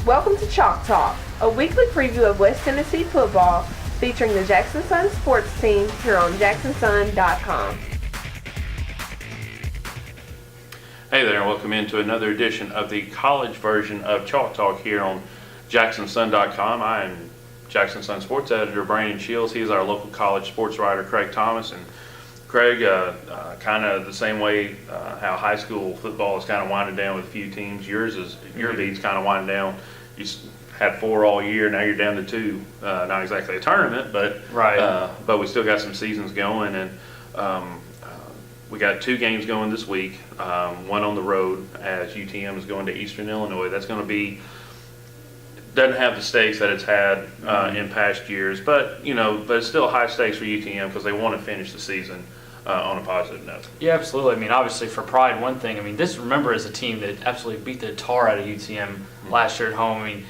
Welcome to Chalk Talk, a weekly preview of West Tennessee football featuring the Jackson Sun sports team here on JacksonSun.com. Hey there, and welcome into another edition of the college version of Chalk Talk here on JacksonSun.com. I am Jackson Sun sports editor Brandon Shields. He's our local college sports writer Craig Thomas. And Craig, kind of the same way how high school football is kind of winding down with a few teams. Your league's kind of winding down. You had 4 all year. Now you're down to 2. Not exactly a tournament, but but we still got some seasons going, and we got 2 games going this week. One on the road as UTM is going to Eastern Illinois. That's going to be doesn't have the stakes that it's had in past years, but it's still high stakes for UTM because they want to finish the season on a positive note. Yeah, absolutely. I mean, obviously for pride, one thing. I mean, remember, is a team that absolutely beat the tar out of UTM last year at home. I mean,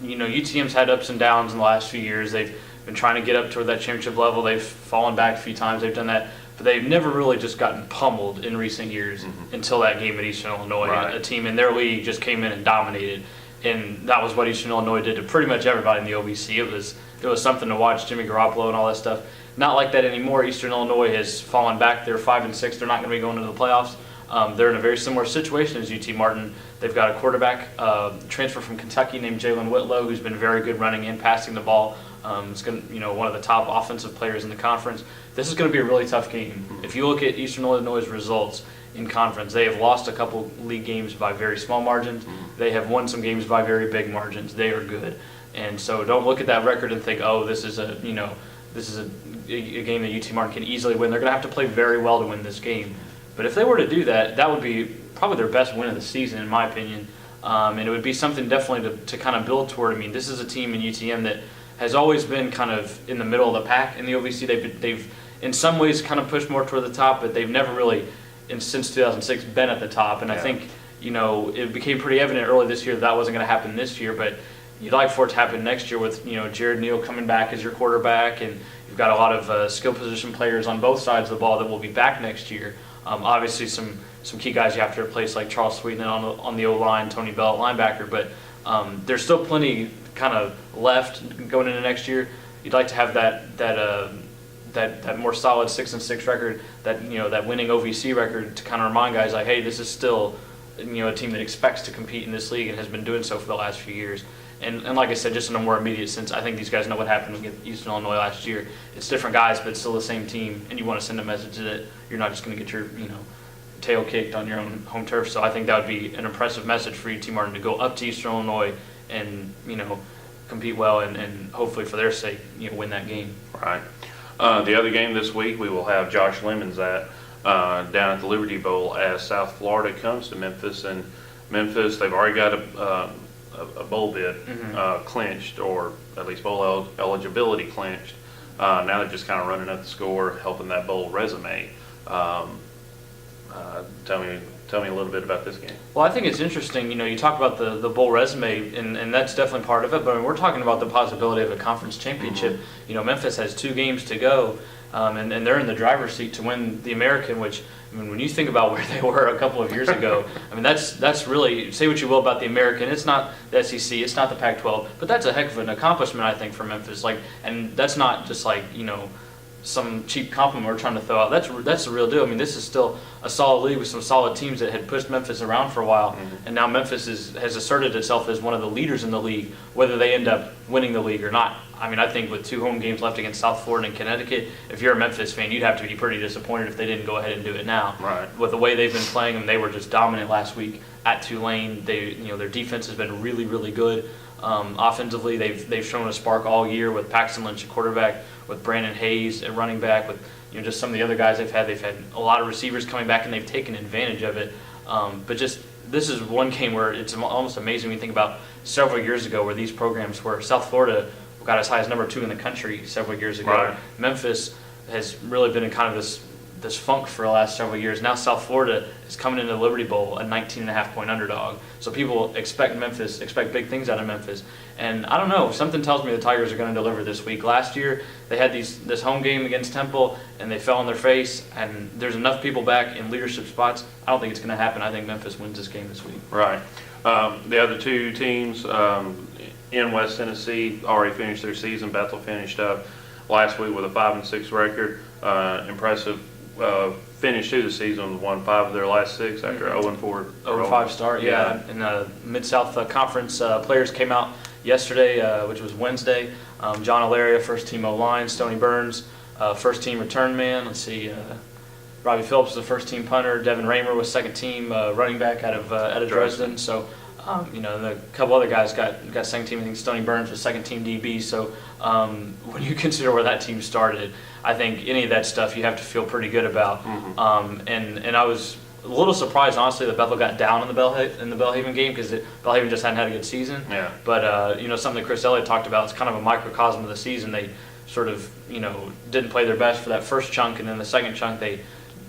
UTM's had ups and downs in the last few years. They've been trying to get up toward that championship level. They've fallen back a few times. They've done that, but they've never really just gotten pummeled in recent years until that game at Eastern Illinois. Right. A team in their league just came in and dominated, and that was what Eastern Illinois did to pretty much everybody in the OVC. It was something to watch, Jimmy Garoppolo and all that stuff. Not like that anymore. Eastern Illinois has fallen back. They're 5-6. They're not going to be going into the playoffs. They're in a very similar situation as UT Martin. They've got a quarterback transfer from Kentucky named Jalen Whitlow, who's been very good running and passing the ball. It's going one of the top offensive players in the conference. This is going to be a really tough game. If you look at Eastern Illinois' results in conference, they have lost a couple league games by very small margins. They have won some games by very big margins. They are good, and so don't look at that record and think, oh, this is a game that UT Martin can easily win. They're going to have to play very well to win this game. But if they were to do that, that would be probably their best win of the season, in my opinion. And it would be something definitely to kind of build toward. I mean, this is a team in UTM that has always been kind of in the middle of the pack in the OVC. They've in some ways kind of pushed more toward the top, but they've never really, since 2006, been at the top. And I think, it became pretty evident early this year that wasn't going to happen this year, but you'd like for it to happen next year with, Jared Neal coming back as your quarterback, and you've got a lot of skill position players on both sides of the ball that will be back next year. Obviously, some key guys you have to replace, like Charles Sweeten on the O-line, Tony Bell at linebacker, but there's still plenty kind of left going into next year. You'd like to have that more solid 6-6 record, that winning OVC record to kind of remind guys like, hey, this is still a team that expects to compete in this league and has been doing so for the last few years. And like I said, just in a more immediate sense, I think these guys know what happened with Eastern Illinois last year. It's different guys, but it's still the same team, and you want to send a message that you're not just going to get your tail kicked on your own home turf. So I think that would be an impressive message for UT Martin to go up to Eastern Illinois and compete well and hopefully for their sake win that game. Right. The other game this week, we will have Josh Lemons down at the Liberty Bowl as South Florida comes to Memphis. And Memphis, they've already got a bowl bid clinched, or at least bowl eligibility clinched. Now they're just kind of running up the score, helping that bowl resume. Tell me a little bit about this game. Well, I think it's interesting. You talk about the bowl resume, and that's definitely part of it. But we're talking about the possibility of a conference championship. Memphis has 2 games to go, and they're in the driver's seat to win the American. Which, when you think about where they were a couple of years ago, that's really, say what you will about the American. It's not the SEC, it's not the Pac-12, but that's a heck of an accomplishment, I think, for Memphis. And that's not just some cheap compliment we're trying to throw out. That's the real deal. This is still a solid league with some solid teams that had pushed Memphis around for a while, and now Memphis has asserted itself as one of the leaders in the league, whether they end up winning the league or not. I think with 2 home games left against South Florida and Connecticut, if you're a Memphis fan, you'd have to be pretty disappointed if they didn't go ahead and do it now. Right. With the way they've been playing, and they were just dominant last week at Tulane. Their defense has been really, really good. Offensively, they've shown a spark all year with Paxton Lynch at quarterback, with Brandon Hayes at running back, with just some of the other guys they've had. They've had a lot of receivers coming back, and they've taken advantage of it. But just this is one game where it's almost amazing when you think about several years ago where these programs were. South Florida got as high as number 2 in the country several years ago. Right. Memphis has really been in kind of this funk for the last several years. Now South Florida is coming into the Liberty Bowl, a 19.5-point underdog. So people expect big things out of Memphis. And I don't know, something tells me the Tigers are going to deliver this week. Last year, they had this home game against Temple, and they fell on their face, and there's enough people back in leadership spots. I don't think it's going to happen. I think Memphis wins this game this week. Right. The other two teams in West Tennessee already finished their season. Bethel finished up last week with a 5-6 record. Impressive finish to the season. Won 5 of their last 6 after 0-4. 0-5 start, yeah. And Mid-South Conference players came out yesterday, which was Wednesday. John Alaria, first team O-line. Stoney Burns, first team return man. Let's see. Robbie Phillips was the first team punter. Devin Raymer was second team running back out of Dresden. So, a couple other guys got second team. I think Stoney Burns was second team DB. So, when you consider where that team started, I think any of that stuff you have to feel pretty good about. And I was a little surprised, honestly, that Bethel got down in the Belhaven game because Belhaven just hadn't had a good season. Yeah. But something that Chris Elliott talked about, it's kind of a microcosm of the season. They sort of didn't play their best for that first chunk, and then the second chunk they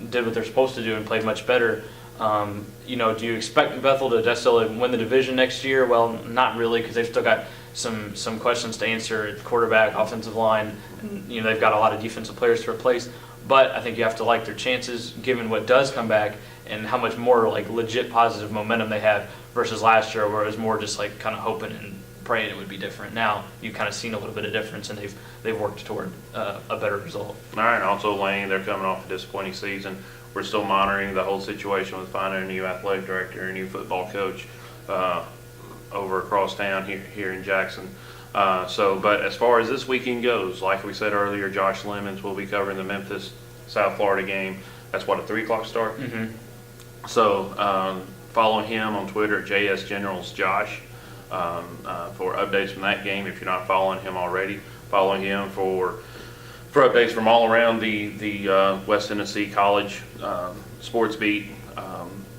did what they're supposed to do and played much better. Do you expect Bethel to necessarily win the division next year? Well, not really, because they've still got some questions to answer at quarterback, offensive line, and they've got a lot of defensive players to replace. But I think you have to like their chances, given what does come back and how much more like legit positive momentum they have versus last year, where it was more just like kind of hoping and praying it would be different. Now you've kind of seen a little bit of difference, and they've worked toward a better result. All right. Also, Lane, they're coming off a disappointing season. We're still monitoring the whole situation with finding a new athletic director, a new football coach over across town here in Jackson. But as far as this weekend goes, like we said earlier, Josh Lemons will be covering the Memphis South Florida game. That's what, a 3:00 start? Mm-hmm. So follow him on Twitter at JSGeneralsJosh for updates from that game. If you're not following him already, follow him for updates from all around the West Tennessee College sports beat.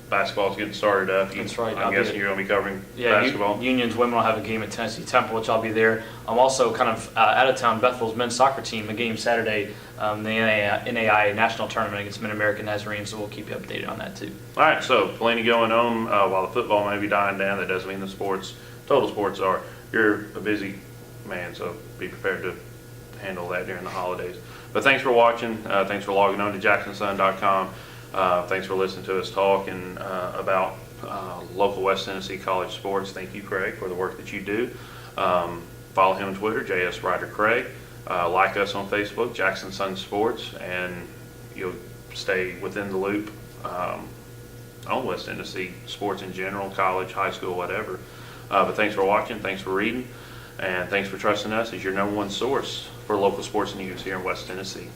Basketball's getting started up. That's right. I'm guessing you're going to be covering basketball. Union's women will have a game at Tennessee Temple, which I'll be there. I'm also kind of out of town. Bethel's men's soccer team, a game Saturday, the NAIA National Tournament against Mid-American Nazarenes, so we'll keep you updated on that too. All right, so plenty going on while the football may be dying down. That doesn't mean the total sports are. You're a busy man, so be prepared to handle that during the holidays. But thanks for watching. Thanks for logging on to JacksonSun.com. Thanks for listening to us talk about local West Tennessee college sports. Thank you, Craig, for the work that you do. Follow him on Twitter, JSRiderCraig. Like us on Facebook, Jackson Sun Sports, and you'll stay within the loop on West Tennessee sports in general, college, high school, whatever. But thanks for watching, thanks for reading, and thanks for trusting us as your #1 source for local sports news here in West Tennessee.